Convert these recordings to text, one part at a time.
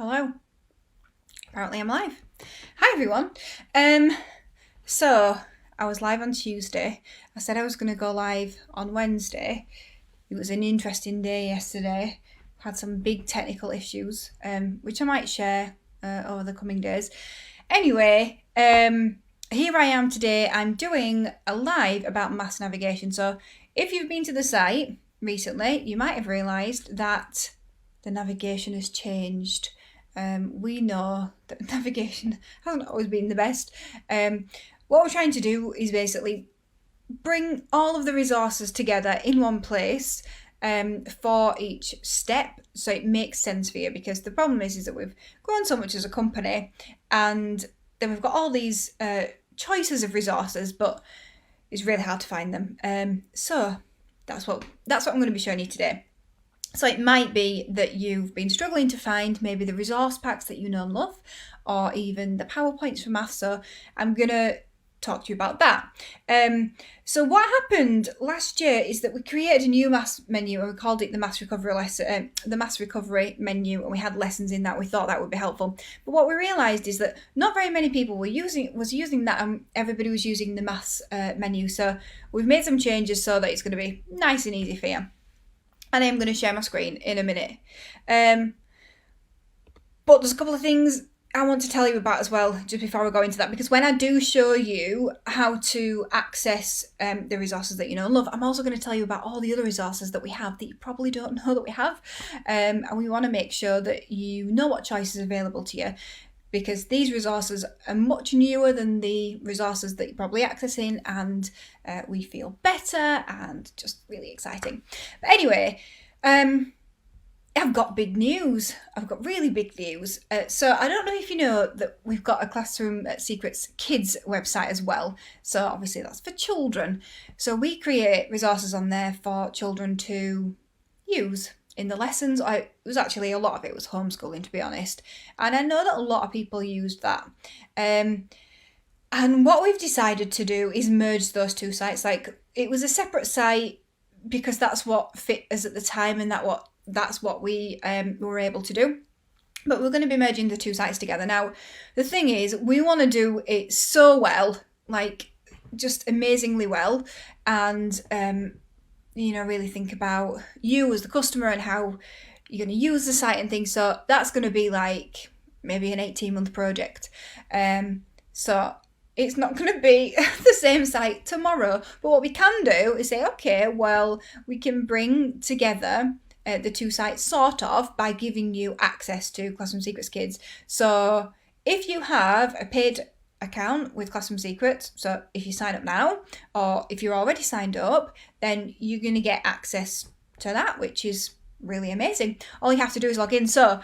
Hello. Apparently I'm live. Hi everyone. So I was live on Tuesday. I said I was going to go live on Wednesday. It was an interesting day yesterday. Had some big technical issues, which I might share over the coming days. Anyway, here I am today. I'm doing a live about mass navigation. So if you've been to the site recently, you might have realised that the navigation has changed. We know that navigation hasn't always been the best. What we're trying to do is basically bring all of the resources together in one place for each step, so it makes sense for you. Because the problem is that we've grown so much as a company, and then we've got all these choices of resources, but it's really hard to find them. So that's what I'm going to be showing you today. So it might be that you've been struggling to find maybe the resource packs that you know and love, or even the PowerPoints for maths. So I'm going to talk to you about that. So what happened last year is that we created a new maths menu, and we called it the maths recovery the maths recovery menu, and we had lessons in that. We thought that would be helpful. But what we realised is that not very many people were using that, and everybody was using the maths menu. So we've made some changes so that it's going to be nice and easy for you. And I'm going to share my screen in a minute. But there's a couple of things I want to tell you about as well, just before we go into that, because when I do show you how to access the resources that you know and love, I'm also going to tell you about all the other resources that we have that you probably don't know that we have. And we want to make sure that you know what choices are available to you, because these resources are much newer than the resources that you're probably accessing, and we feel better and just really exciting. But anyway, I've got big news. I've got really big news. So I don't know if you know that we've got a Classroom Secrets Kids website as well. So obviously that's for children. So we create resources on there for children to use in the lessons. It was actually a lot of it was homeschooling, to be honest. And I know that a lot of people used that. And what we've decided to do is merge those two sites. Like, it was a separate site because that's what fit us at the time, and that's what we were able to do. But we're going to be merging the two sites together. Now, the thing is, we want to do it so well, like just amazingly well, and really think about you as the customer and how you're going to use the site and things. So that's going to be like maybe an 18-month project. So it's not going to be the same site tomorrow. But what we can do is say, okay, well, we can bring together the two sites sort of by giving you access to Classroom Secrets Kids. So if you have a paid account with Classroom Secrets, so if you sign up now, or if you're already signed up, then you're going to get access to that, which is really amazing. All you have to do is log in. So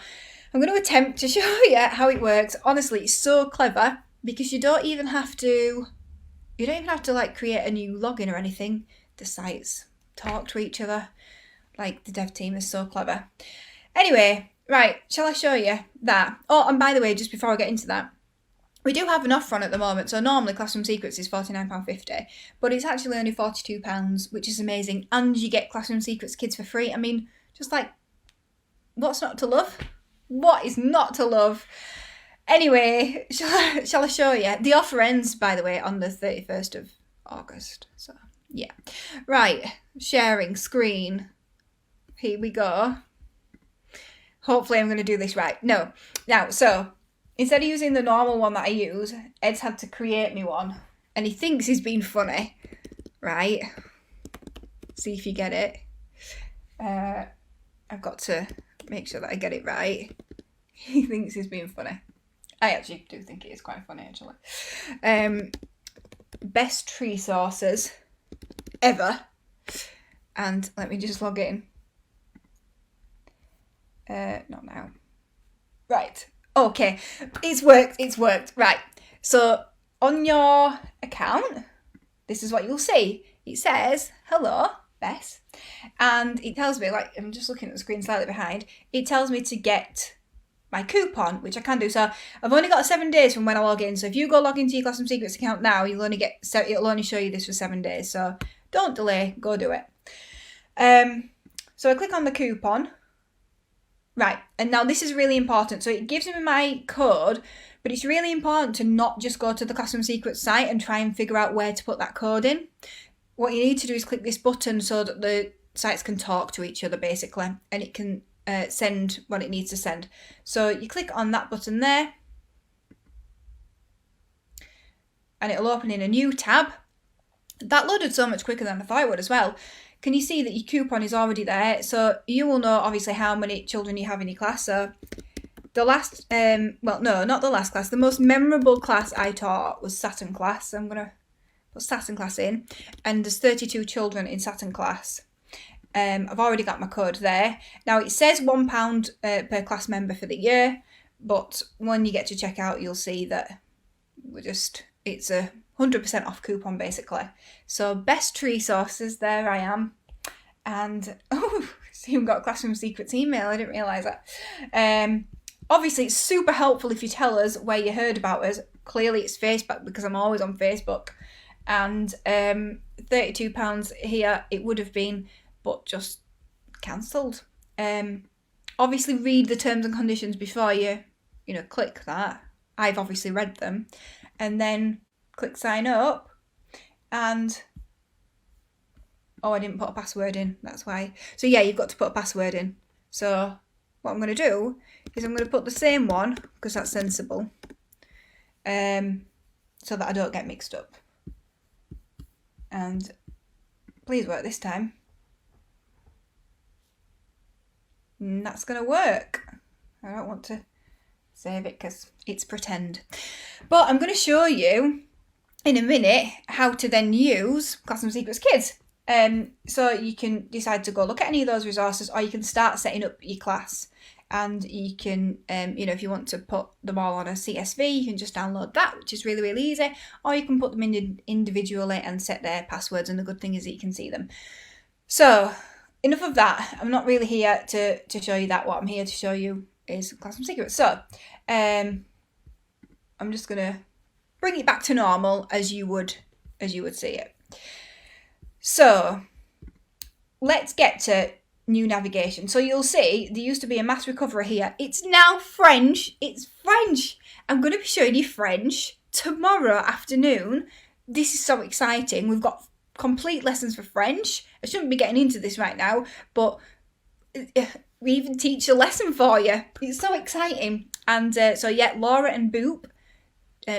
I'm going to attempt to show you how it works. Honestly, it's so clever, because you don't even have to like create a new login or anything. The sites talk to each other. Like, the dev team is so clever. Anyway, right, shall I show you that? Oh, and by the way, just before I get into that, we do have an offer on at the moment. So normally Classroom Secrets is £49.50, but it's actually only £42, which is amazing. And you get Classroom Secrets Kids for free. I mean, just like, what's not to love? What is not to love? Anyway, shall I show you? The offer ends, by the way, on the 31st of August. So, yeah. Right, sharing screen. Here we go. Hopefully I'm going to do this right. No. Now, so instead of using the normal one that I use, Ed's had to create me one. And he thinks he's being funny. Right? See if you get it. I've got to make sure that I get it right. He thinks he's being funny. I actually do think it is quite funny, actually. Best tree sources ever. And let me just log in. Not now. Right. Okay. It's worked. Right. So on your account, this is what you'll see. It says, hello, Bess. And it tells me, like, I'm just looking at the screen slightly behind, it tells me to get my coupon, which I can do. So I've only got 7 days from when I log in. So if you go log into your Classroom Secrets account now, it'll only show you this for 7 days. So don't delay, go do it. So I click on the coupon. Right, and now this is really important. So it gives me my code, but it's really important to not just go to the Classroom Secrets site and try and figure out where to put that code in. What you need to do is click this button so that the sites can talk to each other, basically, and it can send what it needs to send. So you click on that button there, and it'll open in a new tab. That loaded so much quicker than I thought it would as well. Can you see that your coupon is already there? So you will know obviously how many children you have in your class. So the last, well, no, not the last class. The most memorable class I taught was Saturn class. So I'm going to put Saturn class in, and there's 32 children in Saturn class. I've already got my code there. Now it says £1 per class member for the year, but when you get to checkout, you'll see that it's a 100% off coupon basically. So best resources, there I am. And so you've got Classroom Secrets email, I didn't realise that. Obviously it's super helpful if you tell us where you heard about us. Clearly it's Facebook because I'm always on Facebook. And £32 here it would have been, but just cancelled. Obviously read the terms and conditions before you click that. I've obviously read them. And then click sign up, and I didn't put a password in, that's why. So yeah, you've got to put a password in. So what I'm going to do is I'm going to put the same one, because that's sensible, so that I don't get mixed up. And please work this time. And that's going to work. I don't want to save it because it's pretend. But I'm going to show you in a minute how to then use Classroom Secrets Kids. So you can decide to go look at any of those resources, or you can start setting up your class. And you can, if you want to put them all on a CSV, you can just download that, which is really, really easy. Or you can put them in individually and set their passwords. And the good thing is that you can see them. So enough of that. I'm not really here to show you that. What I'm here to show you is Classroom Secrets. So I'm just going to bring it back to normal as you would see it. So let's get to new navigation. So you'll see there used to be a maths recovery here. It's now French. It's French. I'm going to be showing you French tomorrow afternoon. This is so exciting. We've got complete lessons for French. I shouldn't be getting into this right now, but we even teach a lesson for you. It's so exciting. And so yeah, Laura and Boop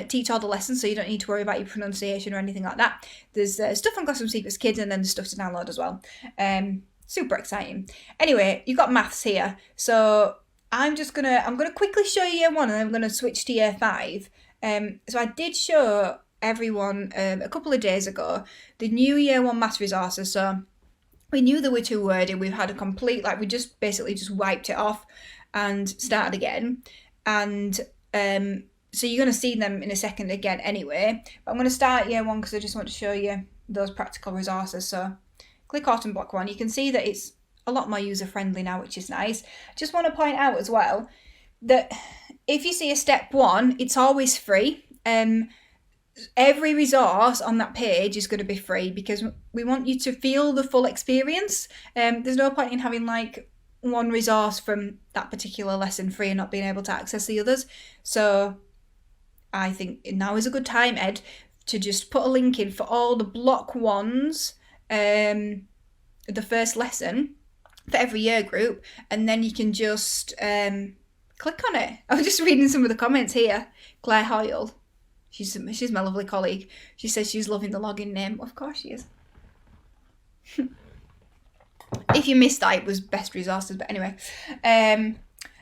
teach all the lessons, so you don't need to worry about your pronunciation or anything like that. There's stuff on Classroom Secrets Kids, and then there's stuff to download as well. Super exciting. Anyway, you've got maths here, so I'm gonna quickly show you year 1, and I'm gonna switch to year 5. So I did show everyone a couple of days ago the new year 1 maths resources. So we knew they were too wordy. We've had a complete, we just basically wiped it off and started again. And so you're going to see them in a second again anyway. But I'm going to start year 1 because I just want to show you those practical resources. So click Autumn Block 1. You can see that it's a lot more user-friendly now, which is nice. Just want to point out as well that if you see a step 1, it's always free. Every resource on that page is going to be free because we want you to feel the full experience. There's no point in having one resource from that particular lesson free and not being able to access the others. So I think now is a good time, Ed, to just put a link in for all the block 1s, the first lesson for every year group, and then you can just click on it. I was just reading some of the comments here. Claire Hoyle. She's my lovely colleague. She says she's loving the login name. Of course she is. If you missed that, it was best resources. But anyway,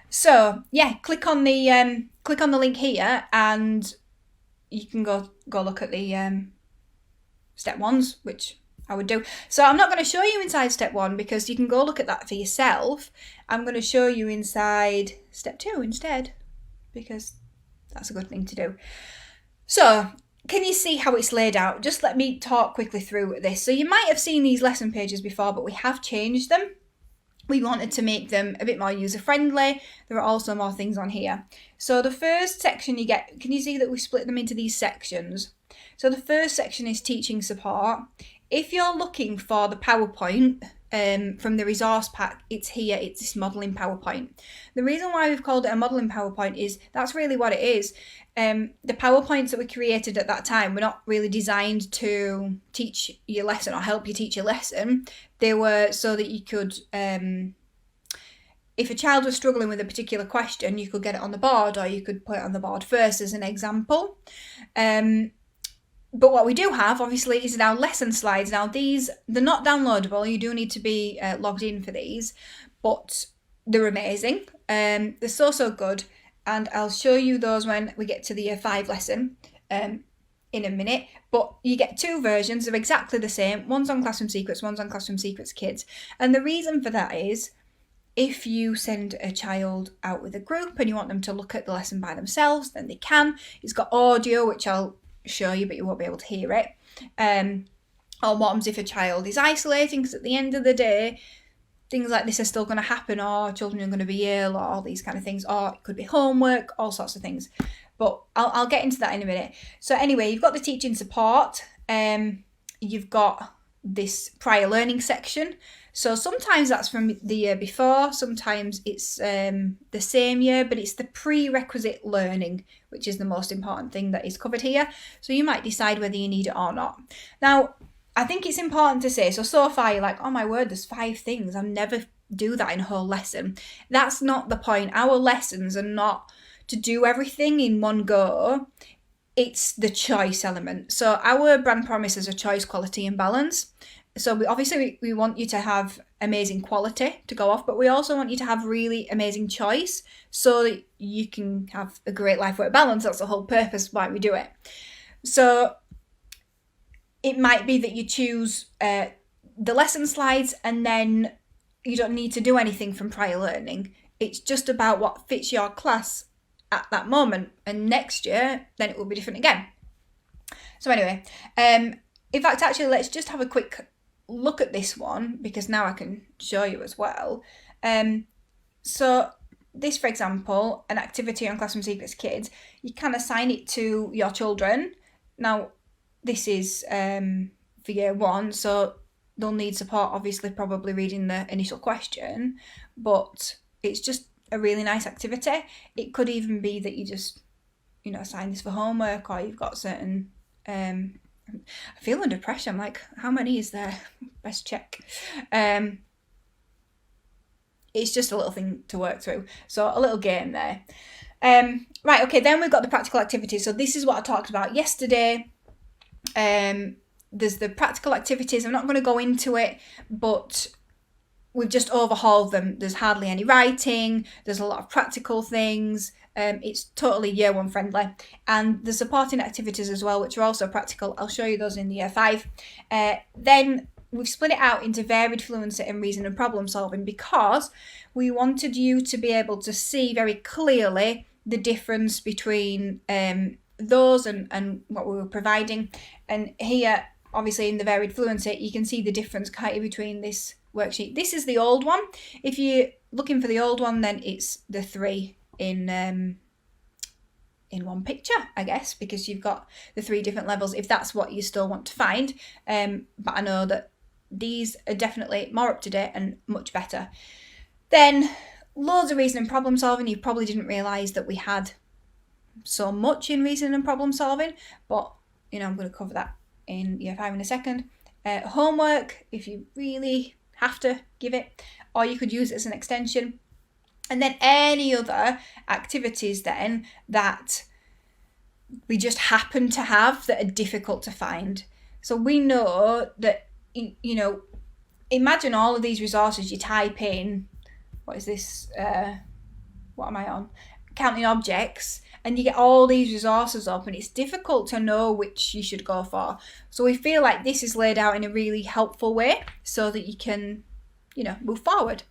so yeah, click on the link here, and you can go look at the step 1s, which I would do. So I'm not going to show you inside step 1 because you can go look at that for yourself. I'm going to show you inside step 2 instead because that's a good thing to do. So, can you see how it's laid out? Just let me talk quickly through this. So you might have seen these lesson pages before, but we have changed them. We wanted to make them a bit more user-friendly. There are also more things on here. So the first section you get, can you see that we split them into these sections? So the first section is teaching support. If you're looking for the PowerPoint, from the resource pack, it's here, it's this modelling PowerPoint. The reason why we've called it a modelling PowerPoint is that's really what it is. The PowerPoints that we created at that time were not really designed to teach your lesson or help you teach your lesson. They were so that you could, if a child was struggling with a particular question, you could get it on the board, or you could put it on the board first as an example. But what we do have, obviously, is now lesson slides. Now, these, they're not downloadable. You do need to be logged in for these, but they're amazing. They're so good. And I'll show you those when we get to the Year 5 lesson in a minute. But you get two versions. They're exactly the same. One's on Classroom Secrets, one's on Classroom Secrets Kids. And the reason for that is, if you send a child out with a group and you want them to look at the lesson by themselves, then they can. It's got audio, which I'll show you, but you won't be able to hear it. Or what happens if a child is isolating, because at the end of the day, things like this are still going to happen, or children are going to be ill, or all these kind of things, or it could be homework, all sorts of things. But I'll get into that in a minute. So anyway, you've got the teaching support. You've got this prior learning section. So sometimes that's from the year before, sometimes it's the same year, but it's the prerequisite learning, which is the most important thing that is covered here. So you might decide whether you need it or not. Now, I think it's important to say, so far you're like, oh my word, there's 5 things. I'll never do that in a whole lesson. That's not the point. Our lessons are not to do everything in one go. It's the choice element. So our brand promise is a choice, quality and balance. So we want you to have amazing quality to go off, but we also want you to have really amazing choice so that you can have a great life-work balance. That's the whole purpose why we do it. So it might be that you choose the lesson slides and then you don't need to do anything from prior learning. It's just about what fits your class at that moment. And next year, then it will be different again. So anyway, in fact, actually, let's just have a quick look at this one, because now I can show you as well. So this, for example, an activity on Classroom Secrets Kids, you can assign it to your children. Now, this is for year 1, so they'll need support, obviously, probably reading the initial question, but it's just a really nice activity. It could even be that you just, assign this for homework, or you've got certain I feel under pressure. I'm like, how many is there? Best check. It's just a little thing to work through. So a little game there. Right, okay, then we've got the practical activities. So this is what I talked about yesterday. There's the practical activities. I'm not going to go into it, but we've just overhauled them. There's hardly any writing. There's a lot of practical things. It's totally year 1 friendly. And the supporting activities as well, which are also practical. I'll show you those in the year 5. Then we've split it out into varied fluency and reason and problem solving, because we wanted you to be able to see very clearly the difference between those and what we were providing. And here, obviously in the varied fluency, you can see the difference kind of between this worksheet. This is the old one. If you're looking for the old one, then it's the 3 in one picture, I guess, because you've got the 3 different levels, if that's what you still want to find. But I know that these are definitely more up to date and much better. Then loads of reasoning and problem solving. You probably didn't realise that we had so much in reasoning and problem solving, but I'm going to cover that in year 5 in a second. Homework, if you really have to give it, or you could use it as an extension. And then any other activities then that we just happen to have that are difficult to find. So we know that, imagine all of these resources. You type in, what is this? What am I on? Counting objects. And you get all these resources up, and it's difficult to know which you should go for. So we feel like this is laid out in a really helpful way so that you can, move forward.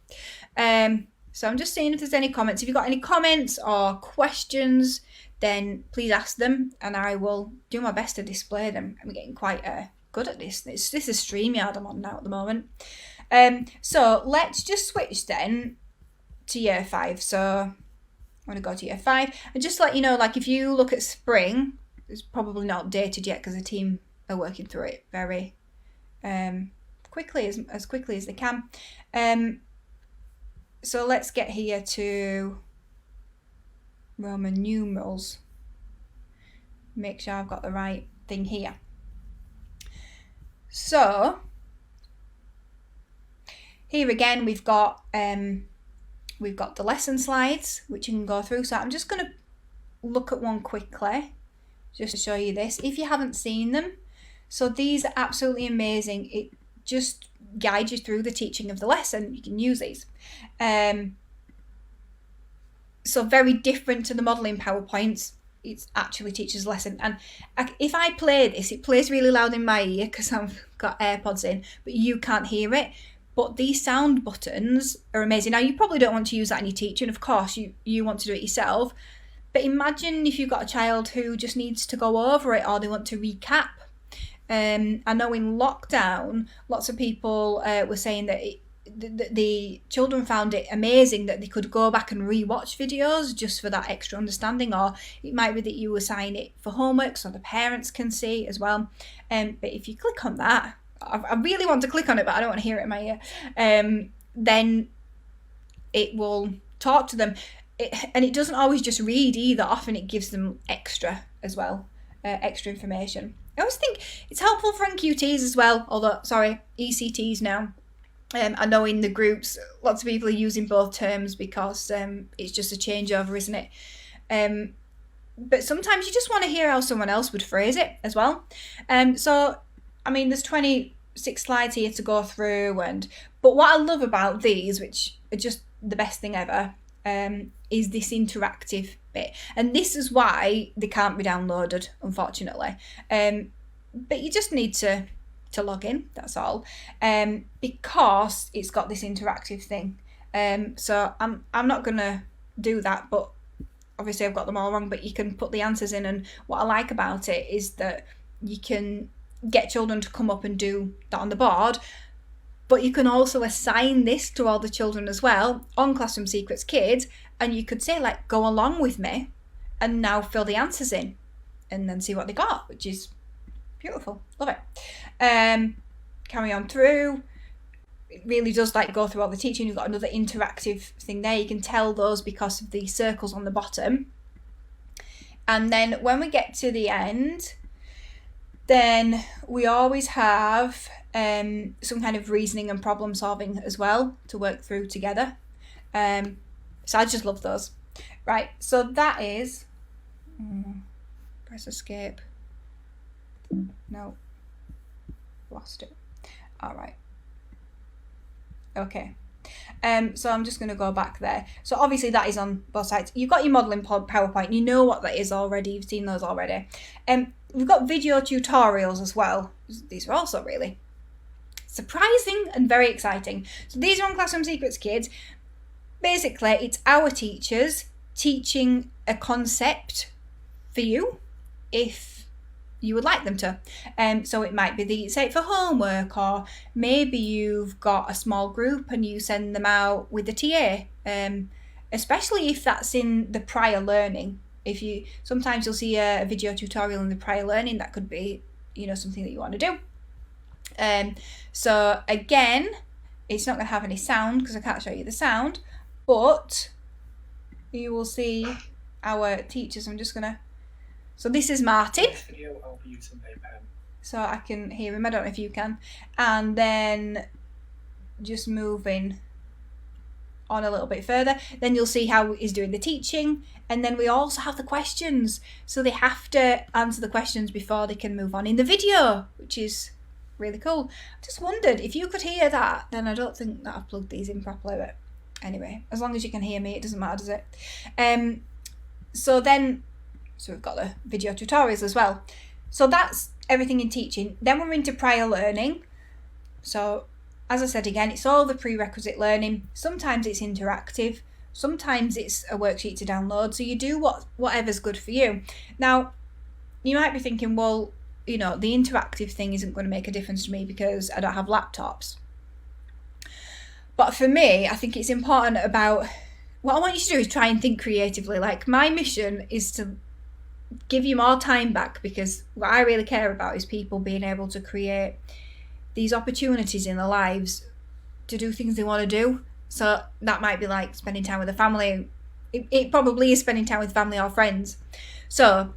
So I'm just seeing if there's any comments. If you've got any comments or questions, then please ask them, and I will do my best to display them. I'm getting quite good at this. This is StreamYard I'm on now at the moment. So let's just switch then to year 5. So I'm going to go to year 5. And just to let you know, like if you look at spring, it's probably not updated yet because the team are working through it very quickly as quickly as they can. So let's get here to Roman numerals. Make sure I've got the right thing here. So here again we've got the lesson slides which you can go through. So I'm just going to look at one quickly just to show you this if you haven't seen them. So these are absolutely amazing. It just guides you through the teaching of the lesson. You can use these. So very different to the modelling PowerPoints. It actually teaches a lesson. And if I play this, it plays really loud in my ear because I've got AirPods in, but you can't hear it. But these sound buttons are amazing. Now, you probably don't want to use that in your teaching. Of course, you want to do it yourself. But imagine if you've got a child who just needs to go over it or they want to recap. I know in lockdown, lots of people were saying that the children found it amazing that they could go back and re-watch videos just for that extra understanding, or it might be that you assign it for homework so the parents can see as well. But if you click on that, I really want to click on it, but I don't want to hear it in my ear, then it will talk to them. And it doesn't always just read either. Often it gives them extra as well, extra information. I always think it's helpful for NQTs as well, although, sorry, ECTs now. I know in the groups, lots of people are using both terms because it's just a changeover, isn't it? But sometimes you just want to hear how someone else would phrase it as well. So, I mean, there's 26 slides here to go through. But what I love about these, which are just the best thing ever, is this interactive bit. And this is why they can't be downloaded, unfortunately. But you just need to log in, that's all, because it's got this interactive thing. So I'm not gonna do that, but obviously I've got them all wrong, but you can put the answers in. And what I like about it is that you can get children to come up and do that on the board, but you can also assign this to all the children as well on Classroom Secrets Kids, and you could say, like, go along with me and now fill the answers in and then see what they got, which is beautiful. Love it. Carry on through. It really does like go through all the teaching. You've got another interactive thing there. You can tell those because of the circles on the bottom. And then when we get to the end, then we always have some kind of reasoning and problem solving as well to work through together. So I just love those. Right, so that is, press escape. No, lost it. All right. Okay. So I'm just going to go back there. So obviously that is on both sides. You've got your modelling PowerPoint. You know what that is already. You've seen those already. We've got video tutorials as well. These are also really surprising and very exciting. So these are on Classroom Secrets Kids. Basically, it's our teachers teaching a concept for you if you would like them to. So it might be the say for homework, or maybe you've got a small group and you send them out with the TA, especially if that's in the prior learning. Sometimes you'll see a video tutorial in the prior learning, that could be, something that you want to do. So again, it's not going to have any sound because I can't show you the sound, but you will see our teachers. So this is Martin. Video, I'll be using a pen. So I can hear him. I don't know if you can. And then just moving on a little bit further, then you'll see how he's doing the teaching. And then we also have the questions. So they have to answer the questions before they can move on in the video, which is really cool. I just wondered if you could hear that. Then I don't think that I've plugged these in properly, but anyway, as long as you can hear me, it doesn't matter, does it? So we've got the video tutorials as well. So that's everything in teaching. Then we're into prior learning. So as I said again, it's all the prerequisite learning. Sometimes it's interactive. Sometimes it's a worksheet to download. So you do whatever's good for you. Now, you might be thinking, well, the interactive thing isn't going to make a difference to me because I don't have laptops. But for me, I think it's important about what I want you to do is try and think creatively. Like, my mission is to give you more time back, because what I really care about is people being able to create these opportunities in their lives to do things they want to do. So that might be like spending time with a family. It probably is spending time with family or friends. So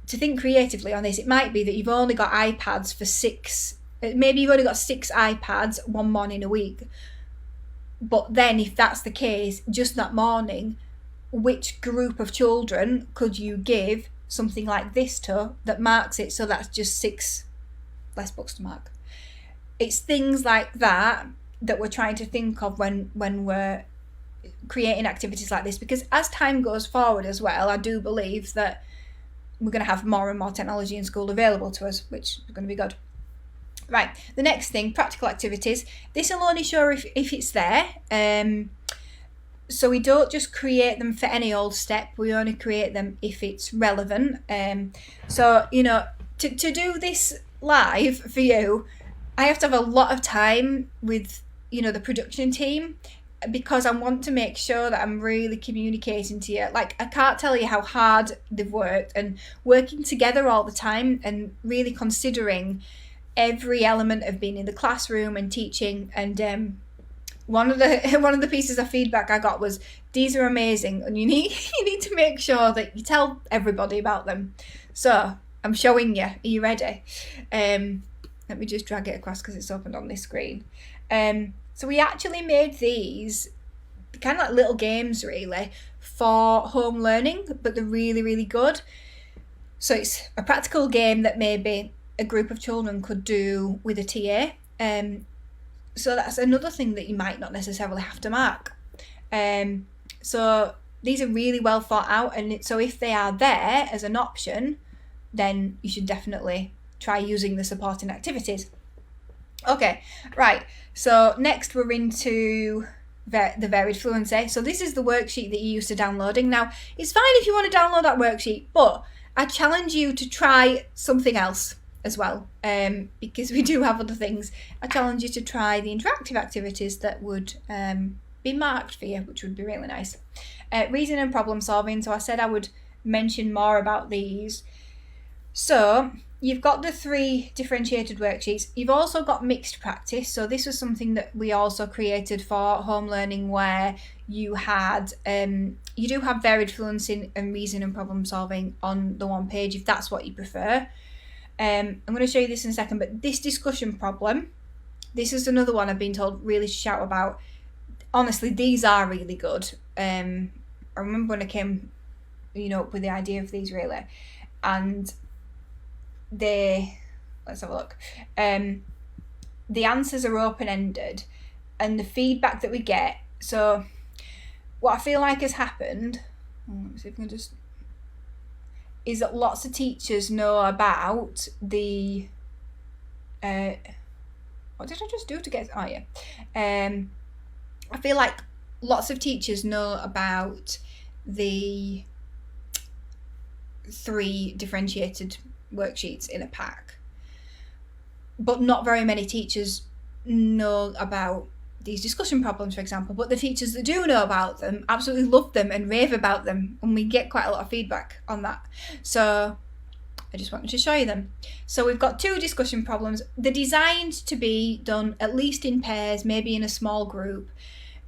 to think creatively on this, it might be that you've only got iPads for 6, maybe you've only got 6 iPads one morning a week. But then if that's the case, just that morning, which group of children could you give something like this to that marks it so that's just 6 less books to mark? It's things like that we're trying to think of when we're creating activities like this, because as time goes forward as well, I do believe that we're going to have more and more technology in school available to us, which is going to be good. Right, the next thing, practical activities. This will only show if it's there. So we don't just create them for any old step, we only create them if it's relevant. So, to do this live for you, I have to have a lot of time with, the production team, because I want to make sure that I'm really communicating to you. Like, I can't tell you how hard they've worked and working together all the time and really considering every element of being in the classroom and teaching. And one of the pieces of feedback I got was, these are amazing and you need to make sure that you tell everybody about them. So I'm showing you. Are you ready? Let me just drag it across because it's opened on this screen. So we actually made these kind of like little games really for home learning, but they're really, really good. So it's a practical game that maybe a group of children could do with a TA. So that's another thing that you might not necessarily have to mark. So these are really well thought out, and so if they are there as an option, then you should definitely try using the supporting activities. Okay, right, so next we're into the varied fluency. So this is the worksheet that you're used to downloading. Now, it's fine if you want to download that worksheet, but I challenge you to try something else as well, because we do have other things. I challenge you to try the interactive activities that would be marked for you, which would be really nice. Reasoning and problem solving, so I said I would mention more about these. So you've got the 3 differentiated worksheets. You've also got mixed practice. So this was something that we also created for home learning, where you had you do have varied fluency and reasoning and problem solving on the one page if that's what you prefer. I'm going to show you this in a second, but this discussion problem, this is another one I've been told really to shout about. Honestly, these are really good. I remember when I came, up with the idea of these really, and let's have a look. The answers are open-ended, and the feedback that we get. So what I feel like has happened, let's see if I can just, is that lots of teachers know about the what did I just do to get, I feel like lots of teachers know about the 3 differentiated worksheets in a pack, but not very many teachers know about these discussion problems, for example. But the teachers that do know about them absolutely love them and rave about them, and we get quite a lot of feedback on that. So I just wanted to show you them. So we've got 2 discussion problems. They're designed to be done at least in pairs, maybe in a small group.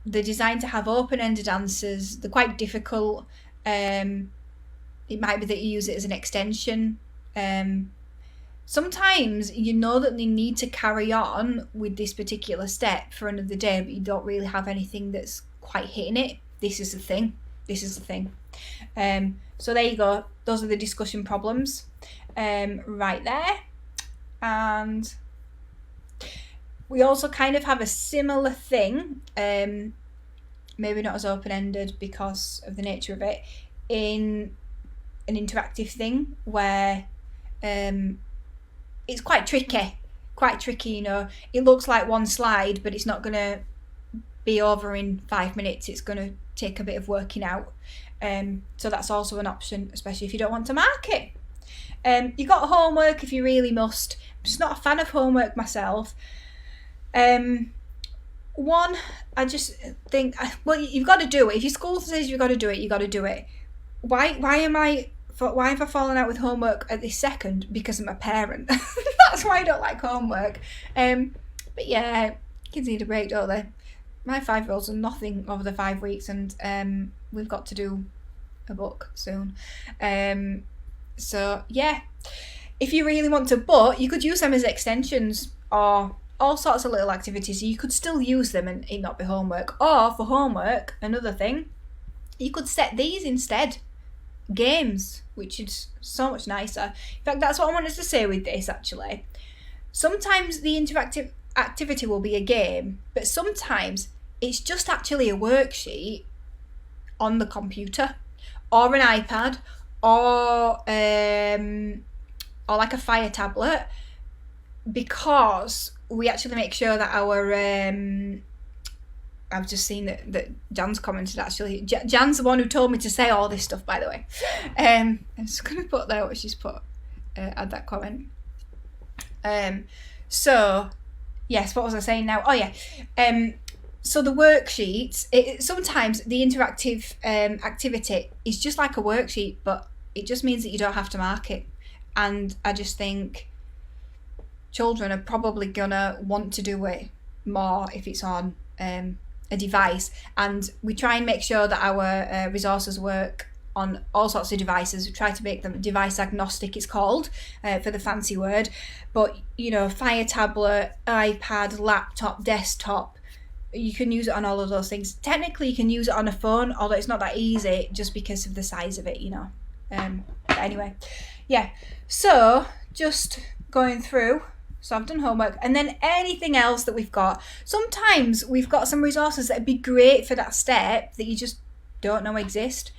They're designed to have open-ended answers. They're quite difficult. It might be that you use it as an extension. Sometimes you know that they need to carry on with this particular step for another day, but you don't really have anything that's quite hitting it. This is the thing. So there you go. Those are the discussion problems right there. And we also kind of have a similar thing, maybe not as open-ended because of the nature of it, in an interactive thing where it's quite tricky. It looks like one slide, but it's not going to be over in 5 minutes. It's going to take a bit of working out. So that's also an option, especially if you don't want to mark it. You've got homework if you really must. I'm just not a fan of homework myself. One, I just think, well, you've got to do it. If your school says you've got to do it, you've got to do it. Why have I fallen out with homework at this second? Because I'm a parent. That's why I don't like homework. But yeah, kids need a break, don't they? My 5-year-old's done nothing over the 5 weeks, and we've got to do a book soon. So yeah, if you really want to, but you could use them as extensions or all sorts of little activities. You could still use them and it not be homework. Or for homework, another thing, you could set these instead. Games, which is so much nicer. In fact, that's what I wanted to say with this actually. Sometimes the interactive activity will be a game, but sometimes it's just actually a worksheet on the computer or an iPad or like a Fire tablet, because we actually make sure that our I've just seen that Jan's commented actually. Jan's the one who told me to say all this stuff, by the way. I'm just going to put there what she's put, add that comment. So, yes, what was I saying now? Oh, yeah. So the worksheets, sometimes the interactive activity is just like a worksheet, but it just means that you don't have to mark it. And I just think children are probably going to want to do it more if it's on a device, and we try and make sure that our resources work on all sorts of devices. We try to make them device agnostic, it's called, for the fancy word. But you know, Fire tablet, iPad, laptop, desktop, you can use it on all of those things. Technically you can use it on a phone, although it's not that easy just because of the size of it, you know. But anyway, yeah, so just going through. So I've done homework, and then anything else that we've got. Sometimes we've got some resources that would be great for that step that you just don't know exist.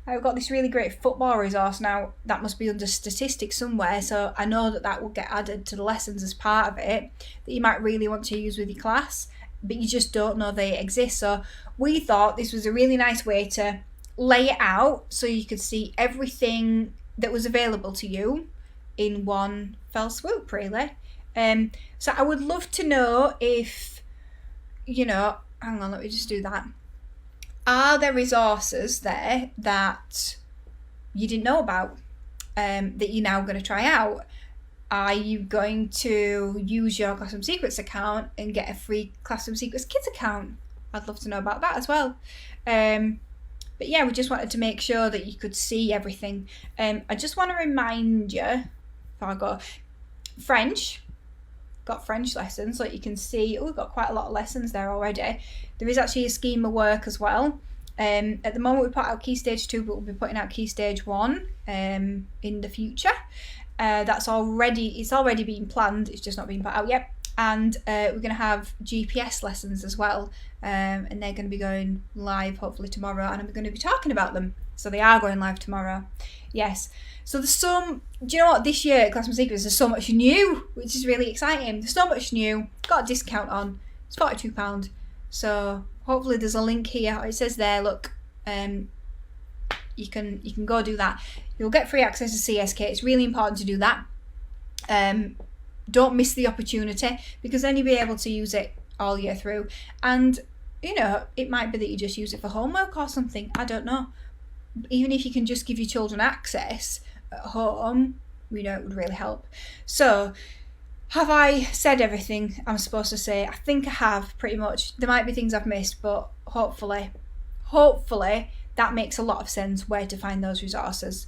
I've got this really great football resource now that must be under statistics somewhere, so I know that will get added to the lessons as part of it, that you might really want to use with your class, but you just don't know they exist. So we thought this was a really nice way to lay it out so you could see everything that was available to you in one fell swoop, really. So I would love to know if, you know, hang on, let me just do that. Are there resources there that you didn't know about, that you're now going to try out? Are you going to use your Classroom Secrets account and get a free Classroom Secrets Kids account? I'd love to know about that as well. But yeah, we just wanted to make sure that you could see everything. I just want to remind you, before I go, French. Got French lessons, like you can see. Oh, we've got quite a lot of lessons there already. There is actually a scheme of work as well. At the moment we put out Key Stage 2, but we'll be putting out Key Stage 1 in the future. It's already been planned, it's just not been put out yet. And we're going to have GPS lessons as well, and they're going to be going live hopefully tomorrow, and I'm going to be talking about them. So they are going live tomorrow. Yes. So there's some, do you know what, this year at Classroom Secrets there's so much new, which is really exciting. There's so much new, got a discount on, it's £42. So hopefully there's a link here, it says there, look, you can go do that. You'll get free access to CSK, it's really important to do that. Don't miss the opportunity, because then you'll be able to use it all year through. And, you know, it might be that you just use it for homework or something, I don't know. Even if you can just give your children access at home, you know, it would really help. So, have I said everything I'm supposed to say? I think I have, pretty much. There might be things I've missed, but hopefully that makes a lot of sense where to find those resources.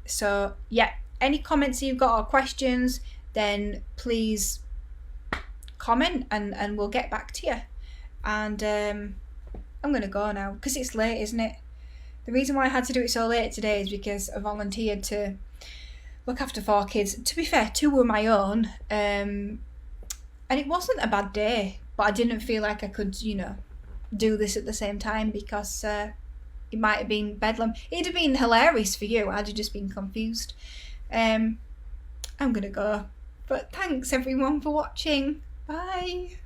So, yeah, any comments you've got or questions, then please comment and we'll get back to you. And I'm going to go now, because it's late, isn't it? The reason why I had to do it so late today is because I volunteered to look after 4 kids. To be fair, 2 were my own, and it wasn't a bad day, but I didn't feel like I could, you know, do this at the same time, because it might have been bedlam. It'd have been hilarious for you, I'd have just been confused. I'm gonna go, but thanks everyone for watching. Bye.